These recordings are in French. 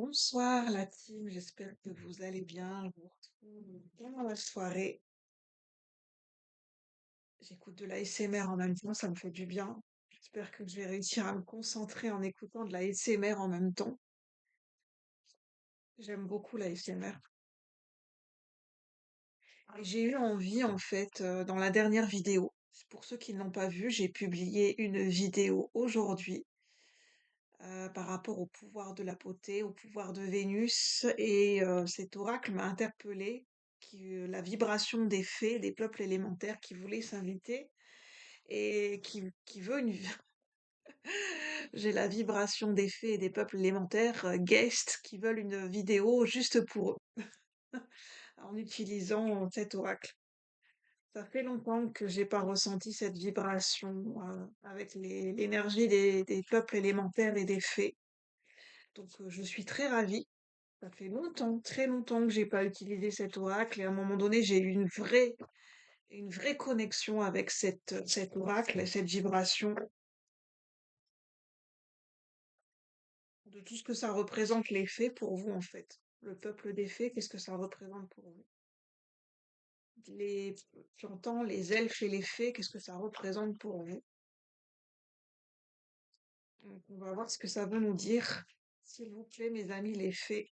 Bonsoir la team, j'espère que vous allez bien. Je vous retrouve pendant la soirée. J'écoute de la l'ASMR en même temps, ça me fait du bien. J'espère que je vais réussir à me concentrer en écoutant de la l'ASMR en même temps. J'aime beaucoup la l'ASMR. Et j'ai eu envie, en fait, dans la dernière vidéo, pour ceux qui ne l'ont pas vu, j'ai publié une vidéo aujourd'hui par rapport au pouvoir de la potée, au pouvoir de Vénus, et cet oracle m'a interpellée, la vibration des fées, des peuples élémentaires qui voulaient s'inviter et qui veut une... J'ai la vibration des fées et des peuples élémentaires, guest, qui veulent une vidéo juste pour eux, en utilisant cet oracle. Ça fait longtemps que j'ai pas ressenti cette vibration avec l'énergie des peuples élémentaires et des fées. Donc je suis très ravie. Ça fait longtemps, très longtemps que j'ai pas utilisé cet oracle et à un moment donné, j'ai eu une vraie connexion avec cet oracle et cette vibration de tout ce que ça représente les fées pour vous en fait. Le peuple des fées, qu'est-ce que ça représente pour vous? Les, J'entends les elfes et les fées, qu'est-ce que ça représente pour vous? Donc, on va voir ce que ça veut nous dire. S'il vous plaît, mes amis les fées,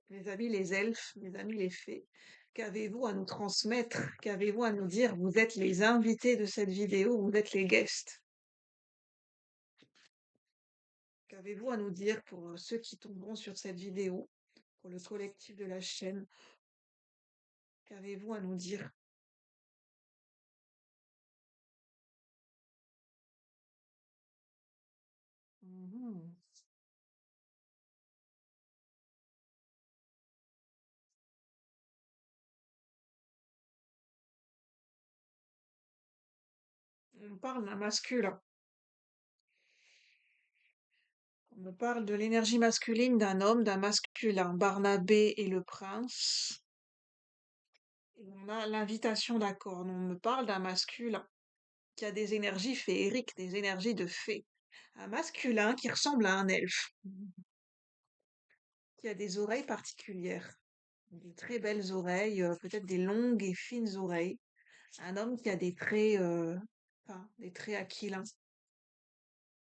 mes amis les elfes, mes amis les fées, qu'avez-vous à nous transmettre? Qu'avez-vous à nous dire? Vous êtes les invités de cette vidéo, vous êtes les guests. Qu'avez-vous à nous dire pour ceux qui tomberont sur cette vidéo, pour le collectif de la chaîne? Qu'avez-vous à nous dire? Mhm. On parle d'un masculin. On me parle de l'énergie masculine d'un homme, d'un masculin. Barnabé et le prince. Et on a l'invitation d'accord. On me parle d'un masculin qui a des énergies féeriques, des énergies de fée. Un masculin qui ressemble à un elfe, qui a des oreilles particulières, des très belles oreilles, peut-être des longues et fines oreilles. Un homme qui a des traits, fins, des traits aquilins,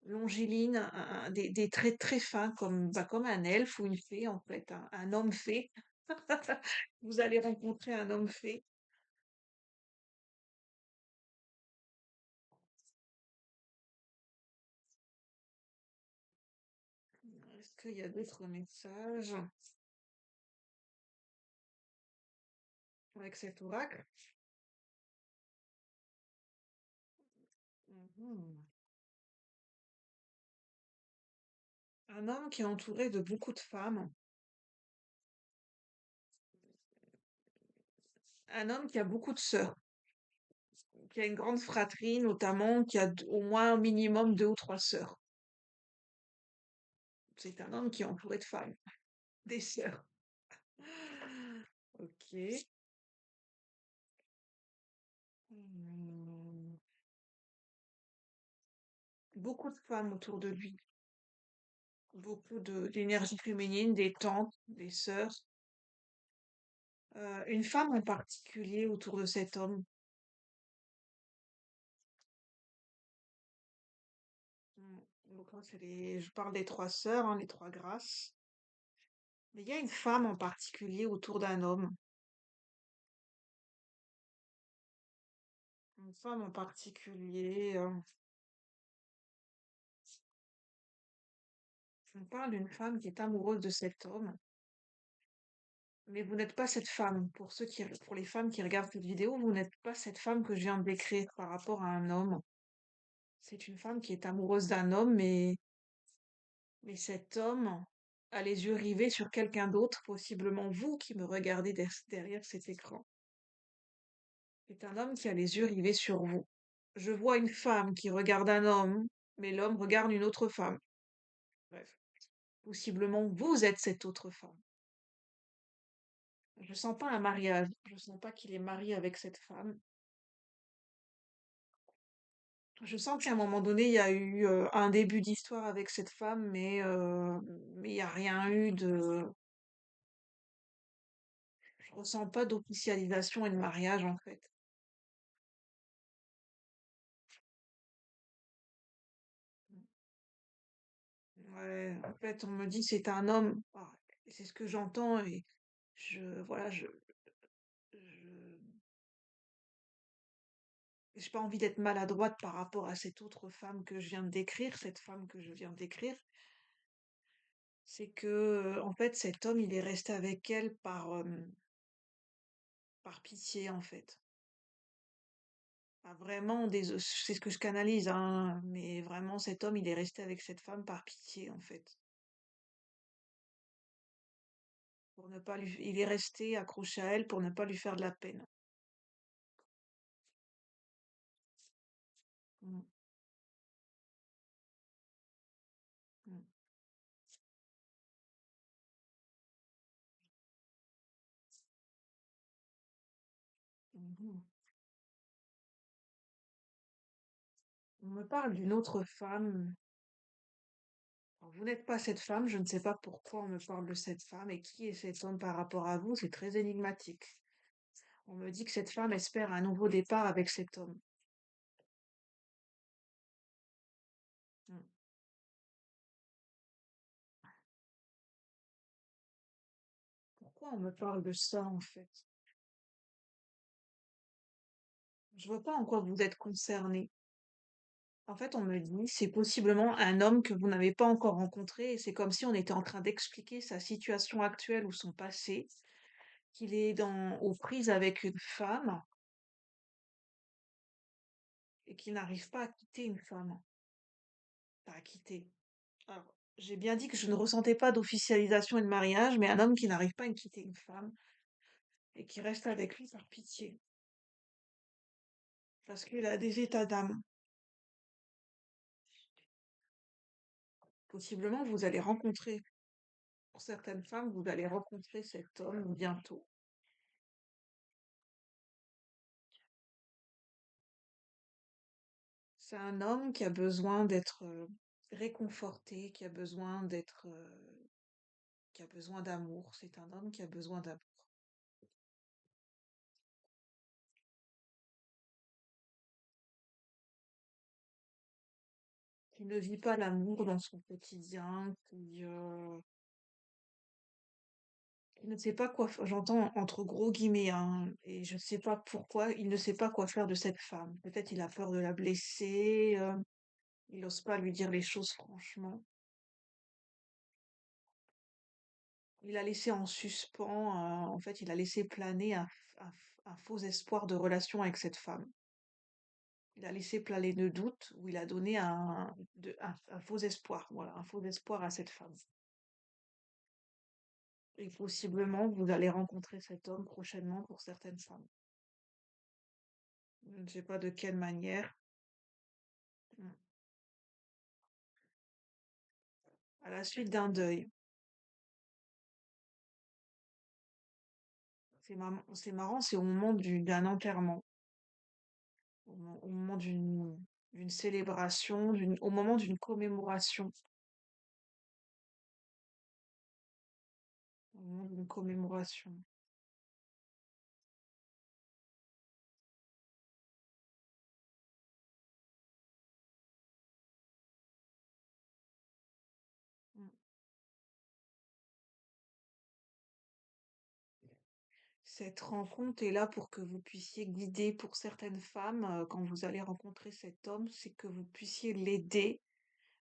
longilines, des traits très fins, comme, bah, comme un elfe ou une fée en fait, un homme fée. Vous allez rencontrer un homme fée. Est-ce qu'il y a d'autres messages avec cet oracle? Mhm. Un homme qui est entouré de beaucoup de femmes. Un homme qui a beaucoup de sœurs, qui a une grande fratrie notamment, qui a au moins un minimum deux ou trois sœurs. C'est un homme qui est entouré de femmes, des sœurs. Ok. Hmm. Beaucoup de femmes autour de lui, beaucoup d'énergie féminine, des tantes, des sœurs. Une femme en particulier autour de cet homme. Donc là, je parle des trois sœurs, hein, les trois grâces. Mais il y a une femme en particulier autour d'un homme. Une femme en particulier. On parle d'une femme qui est amoureuse de cet homme. Mais vous n'êtes pas cette femme. Pour les femmes qui regardent cette vidéo, vous n'êtes pas cette femme que je viens de décrire par rapport à un homme. C'est une femme qui est amoureuse d'un homme, mais cet homme a les yeux rivés sur quelqu'un d'autre, possiblement vous qui me regardez derrière cet écran. C'est un homme qui a les yeux rivés sur vous. Je vois une femme qui regarde un homme, mais l'homme regarde une autre femme. Bref, possiblement vous êtes cette autre femme. Je sens pas un mariage. Je sens pas qu'il est marié avec cette femme. Je sens qu'à un moment donné, il y a eu un début d'histoire avec cette femme, mais il n'y a rien eu de. Je ressens pas d'officialisation et de mariage en fait. Ouais, en fait, on me dit c'est un homme. Ah, et c'est ce que j'entends et voilà, je, j'ai pas envie d'être maladroite par rapport à cette autre femme que je viens de décrire, cette femme que je viens de décrire. C'est que, en fait, cet homme, il est resté avec elle par pitié, en fait. Pas vraiment c'est ce que je canalise, hein, mais vraiment, cet homme, il est resté avec cette femme par pitié, en fait. Pour ne pas il est resté accroché à elle pour ne pas lui faire de la peine. Mm, mm, mhm. On me parle d'une autre femme. Alors, vous n'êtes pas cette femme, je ne sais pas pourquoi on me parle de cette femme et qui est cet homme par rapport à vous, c'est très énigmatique. On me dit que cette femme espère un nouveau départ avec cet homme. Mm. Pourquoi on me parle de ça en fait? Je vois pas en quoi vous êtes concerné. En fait, on me dit c'est possiblement un homme que vous n'avez pas encore rencontré et c'est comme si on était en train d'expliquer sa situation actuelle ou son passé, qu'il est aux prises avec une femme et qu'il n'arrive pas à quitter une femme. Pas à quitter. Alors, j'ai bien dit que je ne ressentais pas d'officialisation et de mariage, mais un homme qui n'arrive pas à quitter une femme et qui reste avec lui par pitié, parce qu'il a des états d'âme. Possiblement, vous allez rencontrer, pour certaines femmes, vous allez rencontrer cet homme bientôt. C'est un homme qui a besoin d'être réconforté, qui a besoin d'amour. C'est un homme qui a besoin d'amour. Qui ne vit pas l'amour dans son quotidien, qui ne sait pas j'entends entre gros guillemets, hein, et je ne sais pas pourquoi, il ne sait pas quoi faire de cette femme. Peut-être il a peur de la blesser, il n'ose pas lui dire les choses franchement. Il a laissé en suspens, en fait, il a laissé planer un faux espoir de relation avec cette femme. Il a laissé planer le doute ou il a donné un faux espoir, voilà, un faux espoir à cette femme. Et possiblement, vous allez rencontrer cet homme prochainement pour certaines femmes. Je ne sais pas de quelle manière. Mm. À la suite d'un deuil. C'est marrant, c'est au moment d'un enterrement, au moment d'une célébration, au moment d'une commémoration. Au moment d'une commémoration. Mm. Cette rencontre est là pour que vous puissiez guider pour certaines femmes, quand vous allez rencontrer cet homme, c'est que vous puissiez l'aider,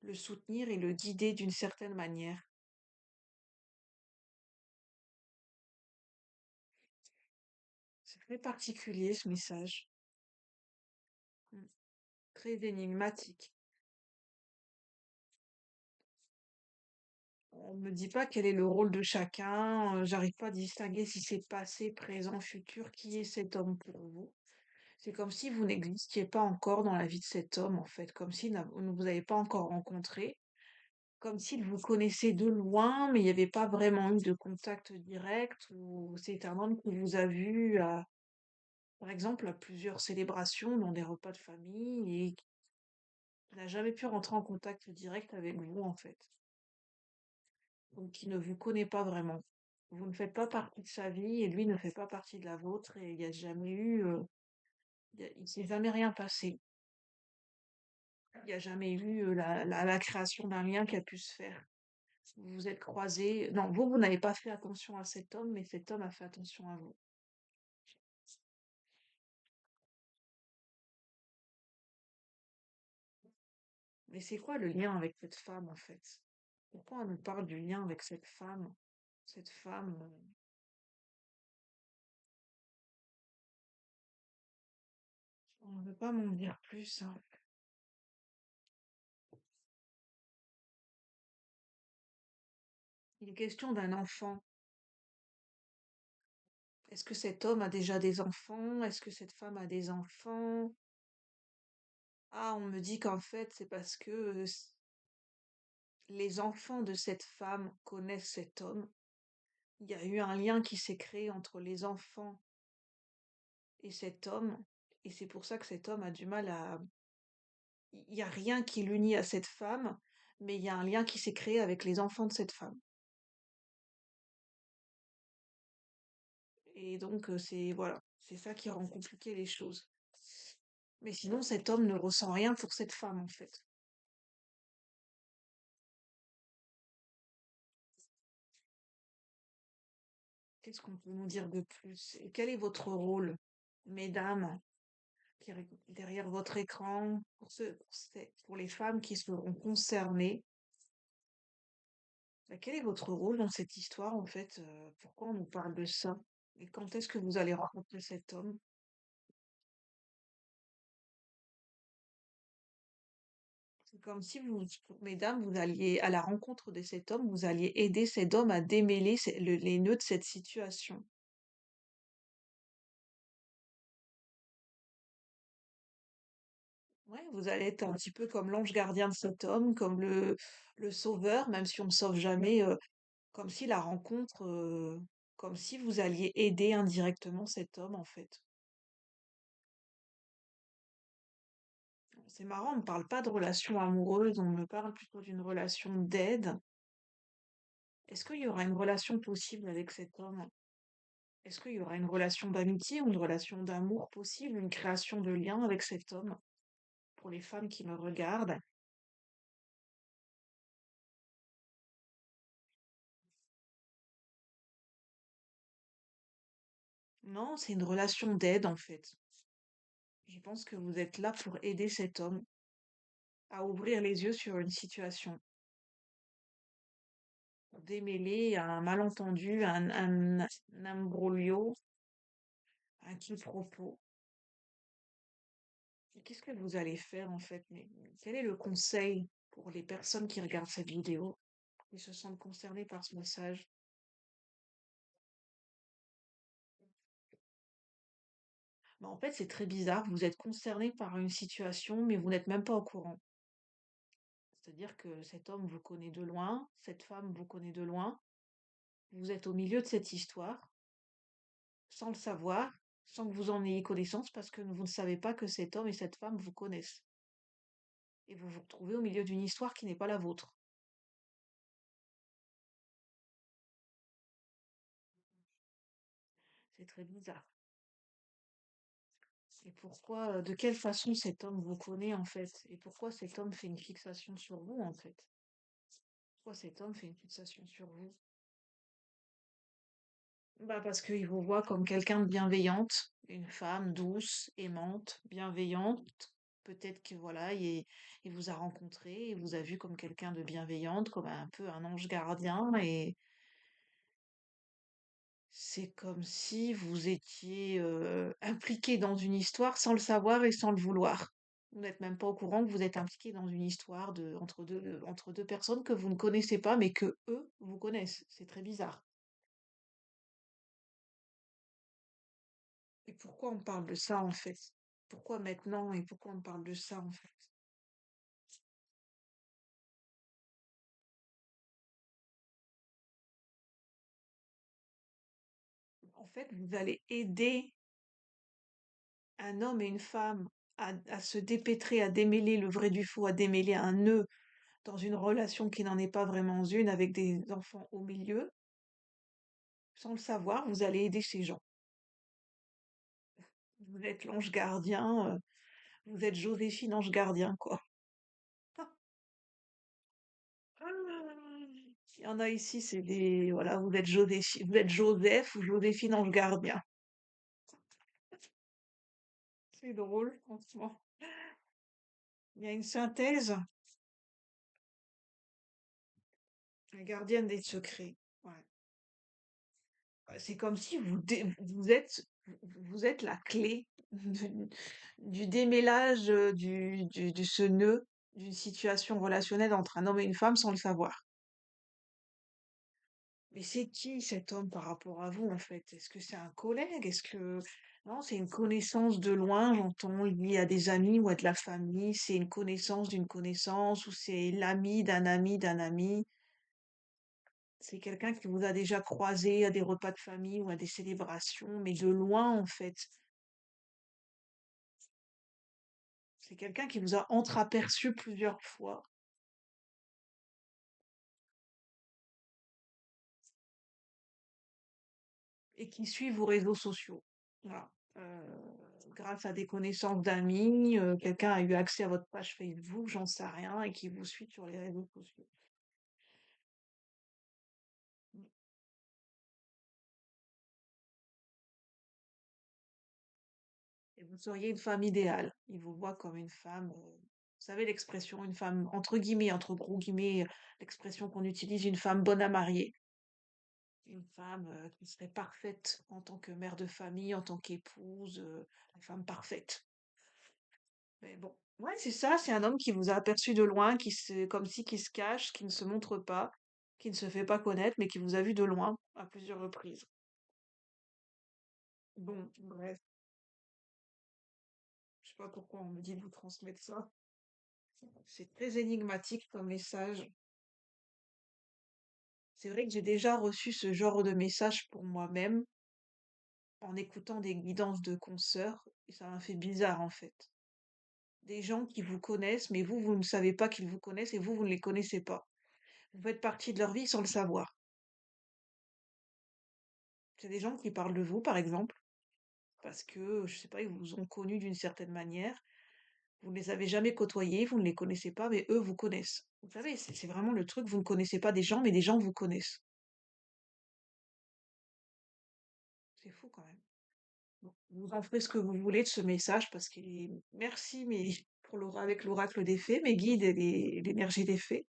le soutenir et le guider d'une certaine manière. C'est très particulier ce message. Mm. Très énigmatique. On me dit pas quel est le rôle de chacun, j'arrive pas à distinguer si c'est passé, présent, futur, qui est cet homme pour vous. C'est comme si vous n'existiez pas encore dans la vie de cet homme, en fait, comme si vous ne vous avez pas encore rencontré, comme s'il vous connaissait de loin, mais il n'y avait pas vraiment eu de contact direct, ou c'est un homme qui vous a vu, par exemple, à plusieurs célébrations, dans des repas de famille, Il n'a jamais pu rentrer en contact direct avec vous, en fait. Donc, il ne vous connaît pas vraiment. Vous ne faites pas partie de sa vie et lui ne fait pas partie de la vôtre et il n'y a jamais eu, il s'est jamais rien passé. Il n'y a jamais eu la création d'un lien qui a pu se faire. Vous vous êtes croisés. Non, vous n'avez pas fait attention à cet homme, mais cet homme a fait attention à vous. Mais c'est quoi le lien avec cette femme, en fait? Pourquoi on nous parle du lien avec cette femme? Cette femme, on ne veut pas m'en dire plus, hein. Il est question d'un enfant. Est-ce que cet homme a déjà des enfants? Est-ce que cette femme a des enfants? Ah, on me dit qu'en fait, c'est parce que les enfants de cette femme connaissent cet homme. Il y a eu un lien qui s'est créé entre les enfants et cet homme, et c'est pour ça que cet homme a du mal à... Il n'y a rien qui l'unit à cette femme, mais il y a un lien qui s'est créé avec les enfants de cette femme. Et donc, c'est voilà, c'est ça qui rend compliqué les choses. Mais sinon, cet homme ne ressent rien pour cette femme, en fait. Qu'est-ce qu'on peut nous dire de plus? Et quel est votre rôle, mesdames, derrière votre écran, pour les femmes qui seront concernées? Bah, quel est votre rôle dans cette histoire, en fait? Pourquoi on nous parle de ça? Et quand est-ce que vous allez rencontrer cet homme? C'est comme si vous, mesdames, vous alliez à la rencontre de cet homme, vous alliez aider cet homme à démêler les nœuds de cette situation. Ouais, vous allez être un petit peu comme l'ange gardien de cet homme, comme le sauveur, même si on ne sauve jamais, comme si la rencontre, comme si vous alliez aider indirectement cet homme, en fait. C'est marrant, on ne parle pas de relation amoureuse, on me parle plutôt d'une relation d'aide. Est-ce qu'il y aura une relation possible avec cet homme? Est-ce qu'il y aura une relation d'amitié ou une relation d'amour possible, une création de lien avec cet homme? Pour les femmes qui me regardent. Non, c'est une relation d'aide, en fait. Je pense que vous êtes là pour aider cet homme à ouvrir les yeux sur une situation, pour démêler un malentendu, un imbroglio, un quiproquo. Et qu'est-ce que vous allez faire en fait? Mais quel est le conseil pour les personnes qui regardent cette vidéo, qui se sentent concernées par ce message? Bah, en fait, c'est très bizarre. Vous êtes concerné par une situation, mais vous n'êtes même pas au courant. C'est-à-dire que cet homme vous connaît de loin, cette femme vous connaît de loin. Vous êtes au milieu de cette histoire, sans le savoir, sans que vous en ayez connaissance, parce que vous ne savez pas que cet homme et cette femme vous connaissent. Et vous vous retrouvez au milieu d'une histoire qui n'est pas la vôtre. C'est très bizarre. Et pourquoi, de quelle façon cet homme vous connaît en fait? Et pourquoi cet homme fait une fixation sur vous en fait? Pourquoi cet homme fait une fixation sur vous? Bah parce qu'il vous voit comme quelqu'un de bienveillante, une femme douce, aimante, bienveillante. Peut-être que voilà, il vous a rencontré, il vous a vu comme quelqu'un de bienveillante, comme un peu un ange gardien, et c'est comme si vous étiez impliqué dans une histoire sans le savoir et sans le vouloir. Vous n'êtes même pas au courant que vous êtes impliqué dans une histoire entre deux personnes que vous ne connaissez pas, mais que eux vous connaissent. C'est très bizarre. Et pourquoi on parle de ça en fait? Pourquoi maintenant et pourquoi on parle de ça en fait? En fait, vous allez aider un homme et une femme à se dépêtrer, à démêler le vrai du faux, à démêler un nœud dans une relation qui n'en est pas vraiment une, avec des enfants au milieu, sans le savoir, vous allez aider ces gens. Vous êtes l'ange gardien, vous êtes Joséphine ange gardien, quoi. Il y en a ici, c'est des, voilà, vous êtes Joseph ou Joséphine ange gardien. C'est drôle, franchement. Il y a une synthèse, la gardienne des secrets. Ouais. C'est comme si vous êtes la clé du démêlage de ce nœud d'une situation relationnelle entre un homme et une femme sans le savoir. Mais c'est qui cet homme par rapport à vous, en fait? Est-ce que c'est un collègue? Est-ce que... Non, c'est une connaissance de loin, j'entends, liée à des amis ou à de la famille. C'est une connaissance d'une connaissance ou c'est l'ami d'un ami d'un ami. C'est quelqu'un qui vous a déjà croisé à des repas de famille ou à des célébrations, mais de loin, en fait. C'est quelqu'un qui vous a entreaperçu plusieurs fois et qui suit vos réseaux sociaux. Voilà. Grâce à des connaissances d'amis, quelqu'un a eu accès à votre page Facebook, j'en sais rien, et qui vous suit sur les réseaux sociaux. Mm. Et vous seriez une femme idéale. Il vous voit comme une femme, vous savez l'expression, une femme, entre guillemets, entre gros guillemets, l'expression qu'on utilise, une femme bonne à marier. Une femme qui serait parfaite en tant que mère de famille, en tant qu'épouse, une femme parfaite. Mais bon, ouais, c'est ça, c'est un homme qui vous a aperçu de loin, comme si qui se cache, qui ne se montre pas, qui ne se fait pas connaître, mais qui vous a vu de loin à plusieurs reprises. Bon, bref, je sais pas pourquoi on me dit de vous transmettre ça. C'est très énigmatique comme message. C'est vrai que j'ai déjà reçu ce genre de message pour moi-même en écoutant des guidances de consoeurs, et ça m'a fait bizarre en fait. Des gens qui vous connaissent, mais vous, vous ne savez pas qu'ils vous connaissent et vous, vous ne les connaissez pas. Vous faites partie de leur vie sans le savoir. C'est des gens qui parlent de vous, par exemple, parce que, je sais pas, ils vous ont connu d'une certaine manière. Vous ne les avez jamais côtoyés, vous ne les connaissez pas, mais eux vous connaissent. Vous savez, c'est vraiment le truc, vous ne connaissez pas des gens, mais des gens vous connaissent. C'est fou quand même. Bon, vous en ferez ce que vous voulez de ce message, parce qu'il est... Merci, mais pour avec l'oracle des fées, mes guides et l'énergie des fées.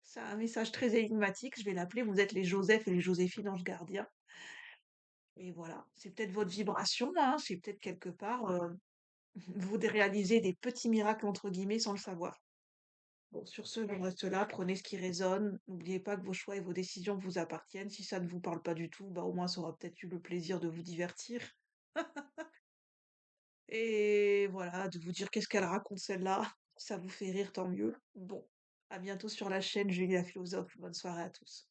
C'est un message très énigmatique, je vais l'appeler, vous êtes les Joseph et les Joséphine ange gardien. Et voilà, c'est peut-être votre vibration, hein, c'est peut-être quelque part, vous réalisez des petits miracles entre guillemets sans le savoir. Bon, sur ce, j'en reste là, prenez ce qui résonne. N'oubliez pas que vos choix et vos décisions vous appartiennent. Si ça ne vous parle pas du tout, bah au moins ça aura peut-être eu le plaisir de vous divertir. Et voilà, de vous dire qu'est-ce qu'elle raconte celle-là. Ça vous fait rire, tant mieux. Bon, à bientôt sur la chaîne Julie la philosophe. Bonne soirée à tous.